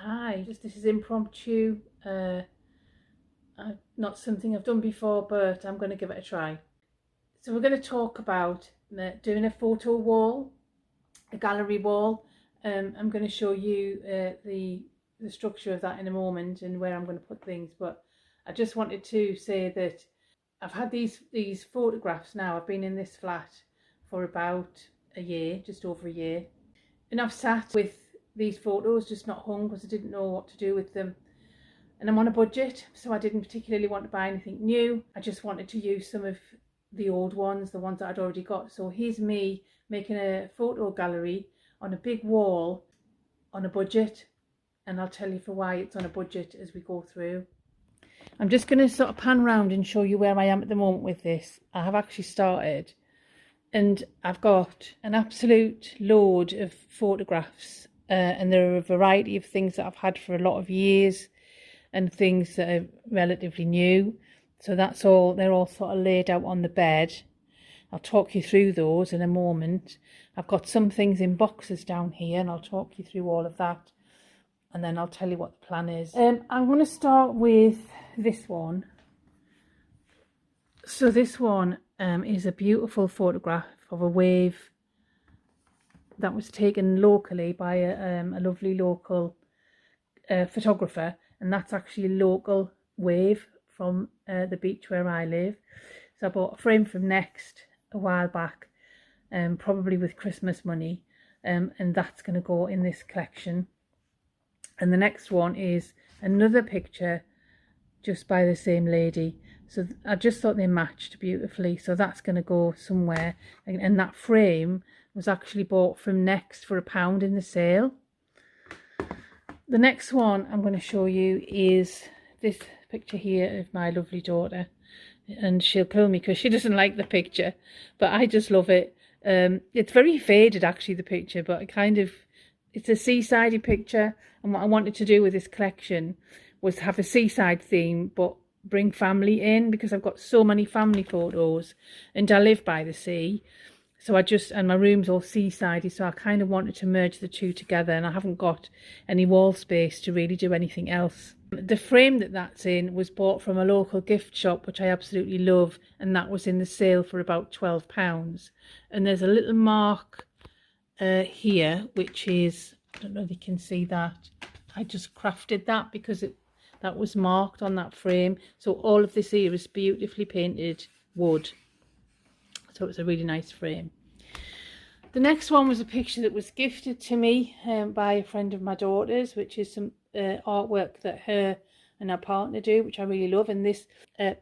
Hi, this is impromptu, not something I've done before, but I'm going to give it a try. So we're going to talk about doing a photo wall, a gallery wall. I'm going to show you the structure of that in a moment and where I'm going to put things, but I just wanted to say that I've had these photographs now. I've been in this flat for about a year, just over a year, and I've sat with these photos just not hung because I didn't know what to do with them. And I'm on a budget, so I didn't particularly want to buy anything new. I just wanted to use some of the old ones, the ones that I'd already got. So here's me making a photo gallery on a big wall on a budget, and I'll tell you for why it's on a budget as we go through. I'm just going to sort of pan around and show you where I am at the moment with this. I have actually started, and I've got an absolute load of photographs, and there are a variety of things that I've had for a lot of years and things that are relatively new. So that's all, they're all sort of laid out on the bed. I'll talk you through those in a moment. I've got some things in boxes down here and I'll talk you through all of that, and then I'll tell you what the plan is. I'm going to start with this one. So this one is a beautiful photograph of a wave that was taken locally by a lovely local photographer, and that's actually a local wave from the beach where I live. So I bought a frame from Next a while back, probably with Christmas money, and that's going to go in this collection. And the next one is another picture just by the same lady. So I just thought they matched beautifully, so that's going to go somewhere. And that frame was actually bought from Next for £1 in the sale. The next one I'm going to show you is this picture here of my lovely daughter, and she'll kill me because she doesn't like the picture, but I just love it. It's very faded actually, the picture, but it's a seaside picture, and what I wanted to do with this collection was have a seaside theme but bring family in, because I've got so many family photos and I live by the sea. So and my room's all seasidey, so I kind of wanted to merge the two together, and I haven't got any wall space to really do anything else. The frame that's in was bought from a local gift shop, which I absolutely love, and that was in the sale for about £12. And there's a little mark here, which is, I don't know if you can see that. I just crafted that because that was marked on that frame. So all of this here is beautifully painted wood. So it's a really nice frame. The next one was a picture that was gifted to me by a friend of my daughter's, which is some artwork that her and her partner do, which I really love. And this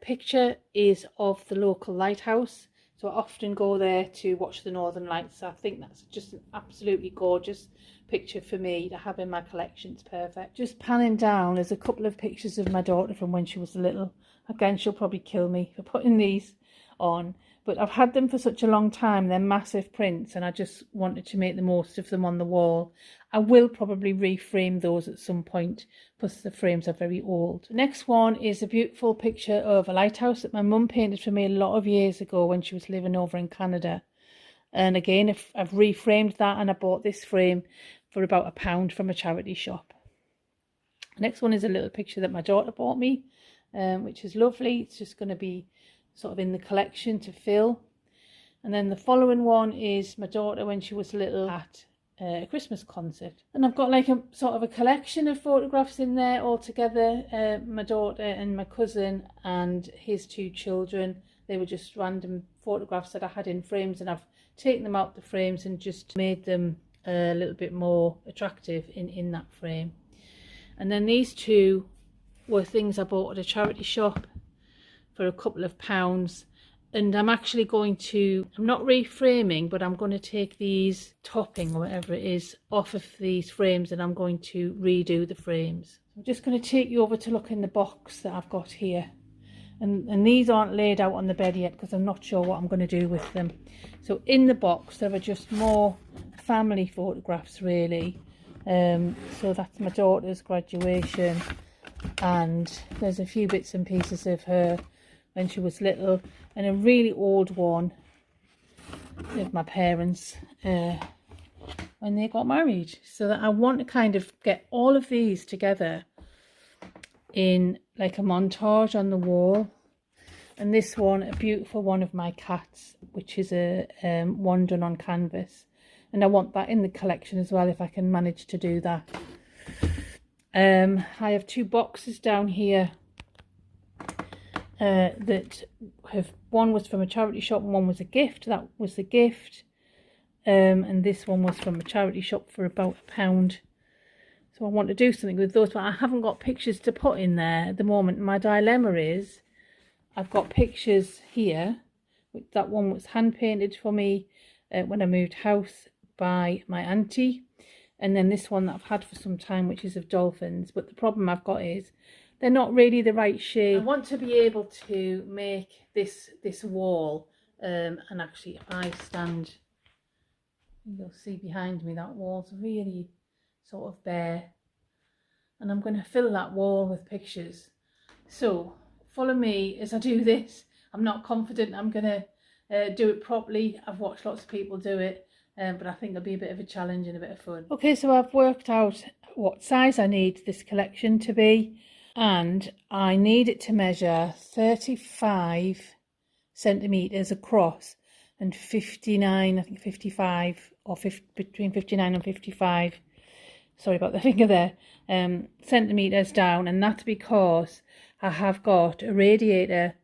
picture is of the local lighthouse. So I often go there to watch the Northern Lights. So I think that's just an absolutely gorgeous picture for me to have in my collection. It's perfect. Just panning down, there's a couple of pictures of my daughter from when she was little. Again, she'll probably kill me for putting these on, but I've had them for such a long time. They're massive prints, and I just wanted to make the most of them on the wall. I will probably reframe those at some point, plus the frames are very old. The next one is a beautiful picture of a lighthouse that my mum painted for me a lot of years ago when she was living over in Canada. And again, I've reframed that, and I bought this frame for about £1 from a charity shop. The next one is a little picture that my daughter bought me, which is lovely. It's just going to be sort of in the collection to fill. And then the following one is my daughter when she was little at a Christmas concert. And I've got like a sort of a collection of photographs in there all together. My daughter and my cousin and his 2 children. They were just random photographs that I had in frames, and I've taken them out the frames and just made them a little bit more attractive in that frame. And then these 2 were things I bought at a charity shop for a couple of £pounds, and I'm actually going to, I'm not reframing, but I'm going to take these topping or whatever it is off of these frames, and I'm going to redo the frames. I'm just going to take you over to look in the box that I've got here, and these aren't laid out on the bed yet because I'm not sure what I'm going to do with them. So in the box there are just more family photographs really. So that's my daughter's graduation, and there's a few bits and pieces of her when she was little, and a really old one of my parents when they got married. So that I want to kind of get all of these together in like a montage on the wall. And this one, a beautiful one of my cats, which is a one done on canvas. And I want that in the collection as well, if I can manage to do that. I have 2 boxes down here that have, one was from a charity shop and one was a gift. That was the gift. And this one was from a charity shop for about £1. So I want to do something with those, but I haven't got pictures to put in there at the moment. My dilemma is I've got pictures here. That one was hand painted for me when I moved house by my auntie. And then this one that I've had for some time, which is of dolphins. But the problem I've got is they're not really the right shape. I want to be able to make this wall, and actually if I stand, you'll see behind me that wall's really sort of bare. And I'm going to fill that wall with pictures. So follow me as I do this. I'm not confident I'm going to do it properly. I've watched lots of people do it. But I think it'll be a bit of a challenge and a bit of fun. Okay, so I've worked out what size I need this collection to be, and I need it to measure 35 centimetres across and 59, I think 55, or between 59 and 55, sorry about the finger there, centimetres down. And that's because I have got a radiator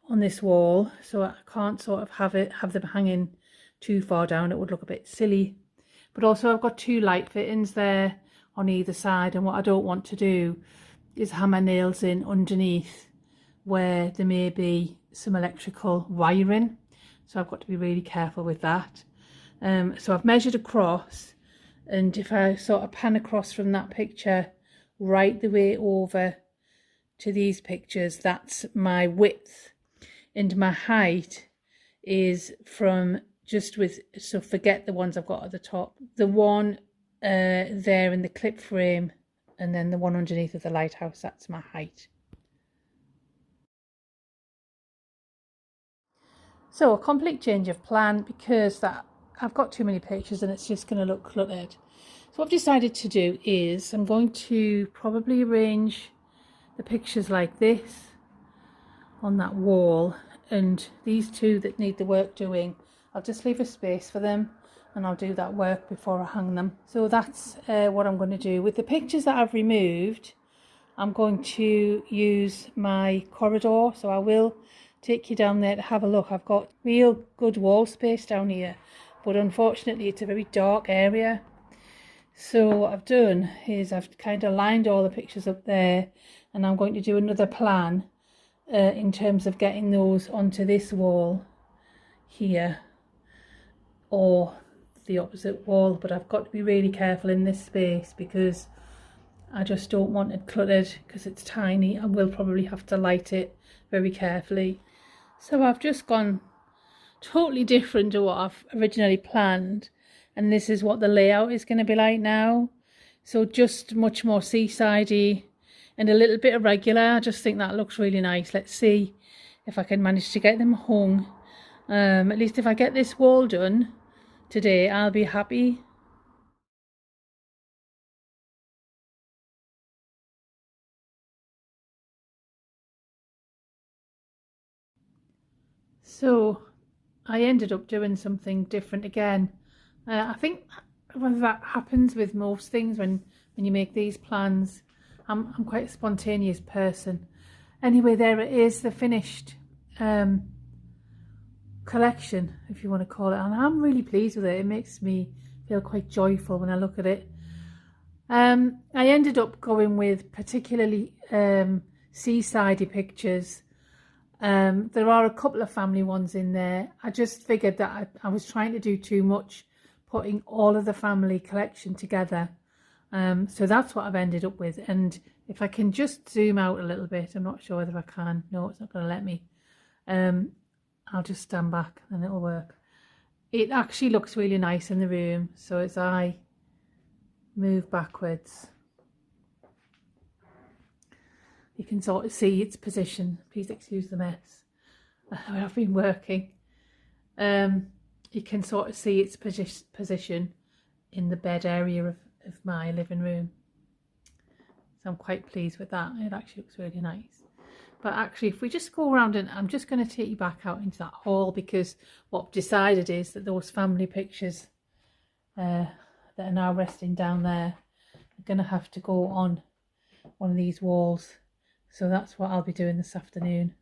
on this wall, so I can't sort of have them hanging too far down. It would look a bit silly. But also I've got 2 light fittings there on either side, and what I don't want to do is hammer nails in underneath where there may be some electrical wiring, so I've got to be really careful with that. So I've measured across, and if I sort of pan across from that picture right the way over to these pictures, that's my width, and my height is from just with, so forget the ones I've got at the top, the one there in the clip frame, and then the one underneath of the lighthouse, that's my height. So a complete change of plan, because that I've got too many pictures and it's just going to look cluttered. So what I've decided to do is I'm going to probably arrange the pictures like this on that wall, and these 2 that need the work doing, I'll just leave a space for them and I'll do that work before I hang them. So that's what I'm going to do. With the pictures that I've removed, I'm going to use my corridor, so I will take you down there to have a look. I've got real good wall space down here, but unfortunately it's a very dark area. So what I've done is I've kind of lined all the pictures up there, and I'm going to do another plan in terms of getting those onto this wall here or the opposite wall. But I've got to be really careful in this space because I just don't want it cluttered, because it's tiny. I will probably have to light it very carefully. So I've just gone totally different to what I've originally planned, and this is what the layout is going to be like now. So just much more seasidey and a little bit irregular. I just think that looks really nice. Let's see if I can manage to get them hung. At least if I get this wall done today, I'll be happy. So I ended up doing something different again. I think whether that happens with most things when you make these plans. I'm quite a spontaneous person. Anyway, there it is, the finished collection, if you want to call it, and I'm really pleased with it. It makes me feel quite joyful when I look at it. I ended up going with particularly seasidey pictures. There are a couple of family ones in there. I just figured that I was trying to do too much, putting all of the family collection together. So that's what I've ended up with. And if I can just zoom out a little bit, I'm not sure whether I can. No, it's not going to let me. I'll just stand back and it'll work. It actually looks really nice in the room. So as I move backwards, you can sort of see its position. Please excuse the mess where I've been working. You can sort of see its position in the bed area of my living room. So I'm quite pleased with that. It actually looks really nice. But actually, if we just go around, and I'm just going to take you back out into that hall, because what I've decided is that those family pictures that are now resting down there are going to have to go on one of these walls. So that's what I'll be doing this afternoon.